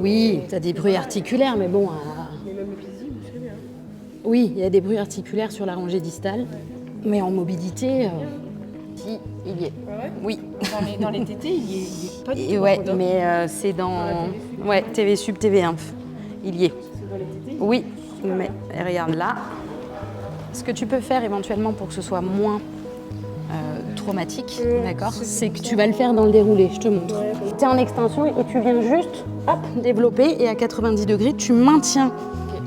Oui, tu as des bruits articulaires, mais bon... Mais même le physique, je sais bien. Oui, il y a des bruits articulaires sur la rangée distale, mais en mobilité, si, il y est. Ah ouais? Oui. Dans les tétés, il est pas du tout. Et ouais, par contre, hein. mais c'est dans... Ouais, TV Sub, TV Inf. Il y est. C'est dans les tétés. Oui, mais regarde là. Ce que tu peux faire éventuellement pour que ce soit moins traumatique, d'accord, c'est que tu vas le faire dans le déroulé, je te montre. Ouais. Tu es en extension et tu viens juste, hop, développer et à 90 degrés, tu maintiens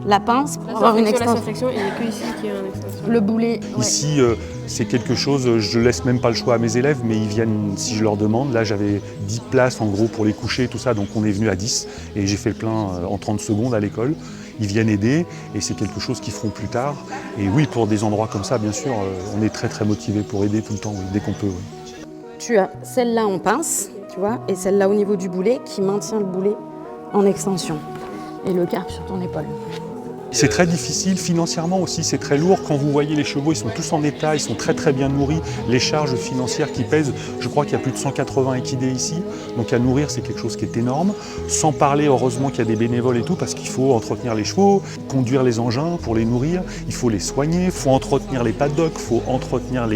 la pince pour avoir une extension. La flexion, il n'y a que ici qui a une extension. Le boulet, ouais. Ici, c'est quelque chose, je laisse même pas le choix à mes élèves, mais ils viennent si je leur demande. Là, j'avais 10 places en gros pour les coucher, tout ça, donc on est venu à 10 et j'ai fait le plein en 30 secondes à l'école. Ils viennent aider et c'est quelque chose qu'ils feront plus tard. Et oui, pour des endroits comme ça, bien sûr, on est très très motivé pour aider tout le temps, oui, dès qu'on peut. Oui. Tu as celle-là en pince, tu vois, et celle-là au niveau du boulet qui maintient le boulet en extension. Et le carpe sur ton épaule. C'est très difficile, financièrement aussi, c'est très lourd. Quand vous voyez les chevaux, ils sont tous en état, ils sont très très bien nourris. Les charges financières qui pèsent, je crois qu'il y a plus de 180 équidés ici. Donc à nourrir, c'est quelque chose qui est énorme. Sans parler, heureusement qu'il y a des bénévoles et tout, parce qu'il faut entretenir les chevaux, conduire les engins pour les nourrir, il faut les soigner, il faut entretenir les paddocks, il faut entretenir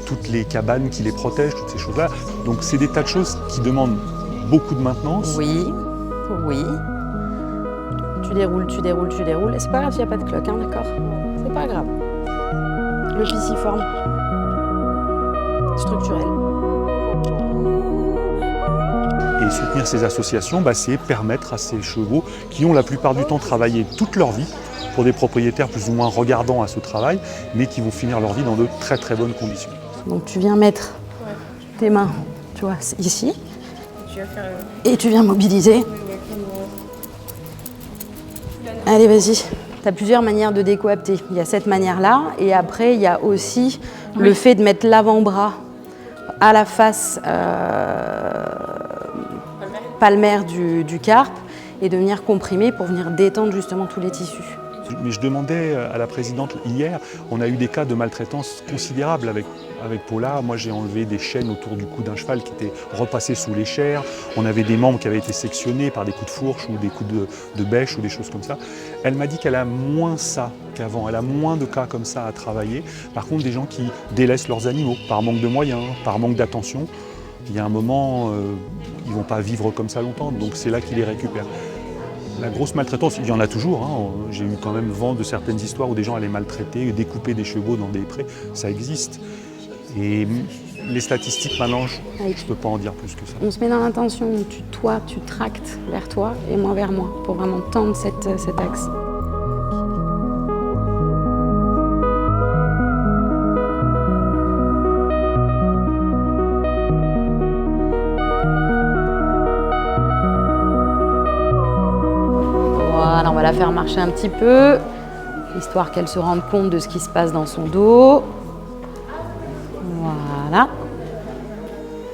toutes les cabanes qui les protègent, toutes ces choses-là. Donc c'est des tas de choses qui demandent beaucoup de maintenance. Oui, oui. Tu déroules, tu déroules, tu déroules. Et c'est pas grave s'il n'y a pas de cloque, hein, d'accord? C'est pas grave. Le pisiforme structurel. Et soutenir ces associations, c'est permettre à ces chevaux qui ont la plupart du temps travaillé toute leur vie pour des propriétaires plus ou moins regardants à ce travail, mais qui vont finir leur vie dans de très très bonnes conditions. Donc tu viens mettre tes mains, tu vois, ici, Tu vas faire. et tu viens mobiliser. Allez, vas-y. Tu as plusieurs manières de décoapter. Il y a cette manière-là, et après, il y a aussi le fait de mettre l'avant-bras à la face palmaire du carpe et de venir comprimer pour venir détendre justement tous les tissus. Mais je demandais à la présidente hier, on a eu des cas de maltraitance considérables avec Paula. Moi, j'ai enlevé des chaînes autour du cou d'un cheval qui étaient repassées sous les chairs. On avait des membres qui avaient été sectionnés par des coups de fourche ou des coups de bêche ou des choses comme ça. Elle m'a dit qu'elle a moins ça qu'avant. Elle a moins de cas comme ça à travailler. Par contre, des gens qui délaissent leurs animaux par manque de moyens, par manque d'attention. Il y a un moment, ils ne vont pas vivre comme ça longtemps. Donc c'est là qu'ils les récupèrent. La grosse maltraitance, il y en a toujours. Hein. J'ai eu quand même vent de certaines histoires où des gens allaient maltraiter, découper des chevaux dans des prés. Ça existe. Et les statistiques, maintenant, je ne peux pas en dire plus que ça. On se met dans l'intention où tu tractes vers toi et moi vers moi pour vraiment tendre cet axe. Voilà, on va la faire marcher un petit peu, histoire qu'elle se rende compte de ce qui se passe dans son dos. Voilà.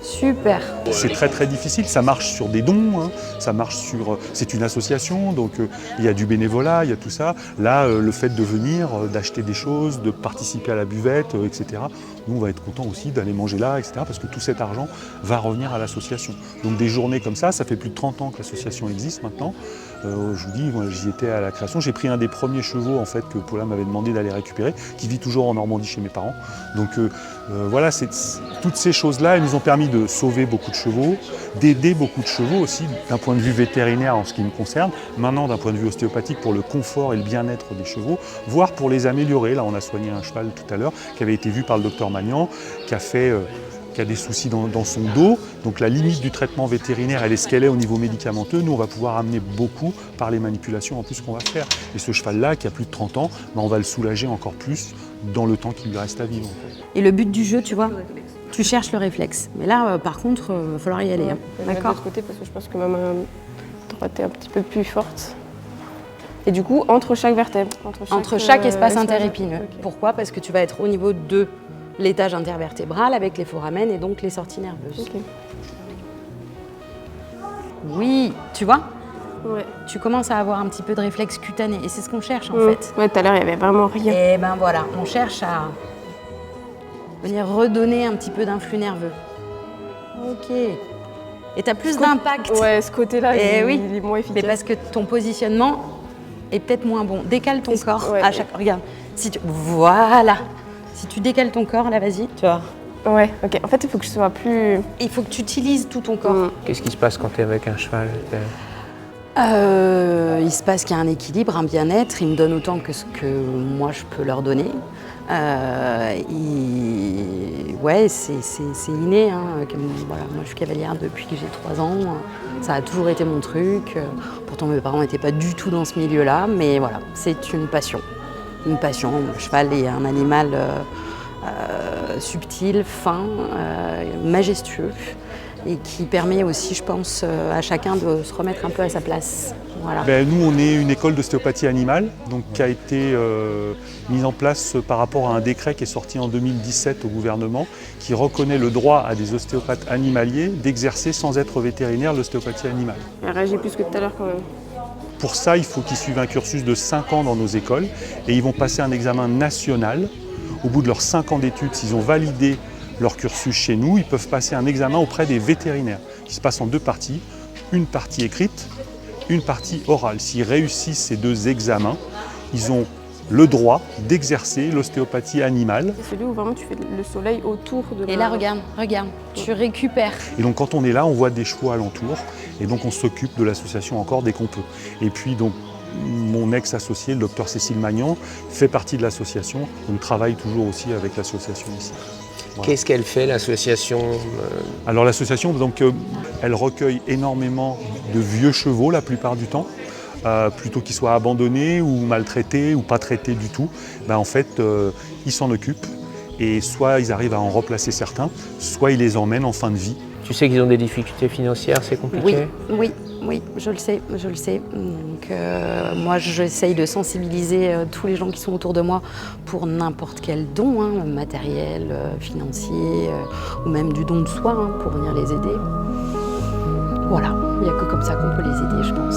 Super. C'est très très difficile, ça marche sur des dons, hein. Ça marche sur... C'est une association, donc il y a du bénévolat, il y a tout ça. Là, le fait de venir, d'acheter des choses, de participer à la buvette, etc. Nous, on va être contents aussi d'aller manger là, etc. Parce que tout cet argent va revenir à l'association. Donc des journées comme ça fait plus de 30 ans que l'association existe maintenant. Je vous dis, moi, j'y étais à la création. J'ai pris un des premiers chevaux en fait, que Paula m'avait demandé d'aller récupérer, qui vit toujours en Normandie chez mes parents. Donc voilà, toutes ces choses-là, elles nous ont permis de sauver beaucoup de chevaux, d'aider beaucoup de chevaux aussi, d'un point de vue vétérinaire en ce qui me concerne, maintenant d'un point de vue ostéopathique pour le confort et le bien-être des chevaux, voire pour les améliorer. Là, on a soigné un cheval tout à l'heure qui avait été vu par le docteur Magnan, qui a des soucis dans son dos. Donc la limite du traitement vétérinaire, elle est ce qu'elle est au niveau médicamenteux. Nous, on va pouvoir amener beaucoup par les manipulations en plus qu'on va faire. Et ce cheval-là, qui a plus de 30 ans, on va le soulager encore plus dans le temps qu'il lui reste à vivre. Et le but du jeu, tu vois, tu cherches le réflexe. Mais là, par contre, il va falloir y aller. Ouais, Hein. d'accord. De l'autre côté, parce que je pense que ma main droite est un petit peu plus forte. Et du coup, entre chaque vertèbre. Entre chaque espace interépineux. Okay. Pourquoi? Parce que tu vas être au niveau de l'étage intervertébral avec les foramènes et donc les sorties nerveuses. Okay. Oui, tu vois? Ouais. Tu commences à avoir un petit peu de réflexe cutané et c'est ce qu'on cherche en fait. Ouais, tout à l'heure, il n'y avait vraiment rien. Et ben voilà, on cherche à venir redonner un petit peu d'influx nerveux. Ok. Et tu as plus d'impact. Ouais, ce côté-là, Et oui. il est moins efficace. Mais parce que ton positionnement est peut-être moins bon. Décale ton corps ouais. à chaque... Regarde, voilà. Si tu décales ton corps, là, vas-y, tu vois. Ouais, ok. En fait, il faut que je sois plus... Il faut que tu utilises tout ton corps. Qu'est-ce qui se passe quand tu es avec un cheval? Il se passe qu'il y a un équilibre, un bien-être. Ils me donnent autant que ce que moi, je peux leur donner. Ouais, c'est inné. Hein. Voilà, moi, je suis cavalière depuis que j'ai 3 ans. Ça a toujours été mon truc. Pourtant, mes parents n'étaient pas du tout dans ce milieu-là. Mais voilà, c'est une passion. Une passion. Le cheval est un animal subtil, fin, majestueux. Et qui permet aussi, je pense, à chacun de se remettre un peu à sa place. Voilà. Nous, on est une école d'ostéopathie animale, donc, qui a été mise en place par rapport à un décret qui est sorti en 2017 au gouvernement, qui reconnaît le droit à des ostéopathes animaliers d'exercer sans être vétérinaire l'ostéopathie animale. Elle réagit plus que tout à l'heure quand même. Pour ça, il faut qu'ils suivent un cursus de 5 ans dans nos écoles et ils vont passer un examen national. Au bout de leurs 5 ans d'études, s'ils ont validé leur cursus chez nous, ils peuvent passer un examen auprès des vétérinaires, qui se passe en 2 parties, une partie écrite, une partie orale. S'ils réussissent ces 2 examens, ils ont le droit d'exercer l'ostéopathie animale. C'est celui où vraiment tu fais le soleil autour de Et là, regarde, tu récupères. Et donc quand on est là, on voit des chevaux alentour, et donc on s'occupe de l'association encore dès qu'on peut. Et puis donc mon ex-associé, le docteur Cécile Magnan, fait partie de l'association, donc travaille toujours aussi avec l'association ici. Voilà. Qu'est-ce qu'elle fait, l'association? Alors l'association, donc, elle recueille énormément de vieux chevaux la plupart du temps, plutôt qu'ils soient abandonnés ou maltraités ou pas traités du tout. En fait, ils s'en occupent et soit ils arrivent à en replacer certains, soit ils les emmènent en fin de vie. Tu sais qu'ils ont des difficultés financières, c'est compliqué? Oui, je le sais. Donc, moi, j'essaye de sensibiliser tous les gens qui sont autour de moi pour n'importe quel don, hein, matériel, financier, ou même du don de soi, hein, pour venir les aider. Voilà, il n'y a que comme ça qu'on peut les aider, je pense.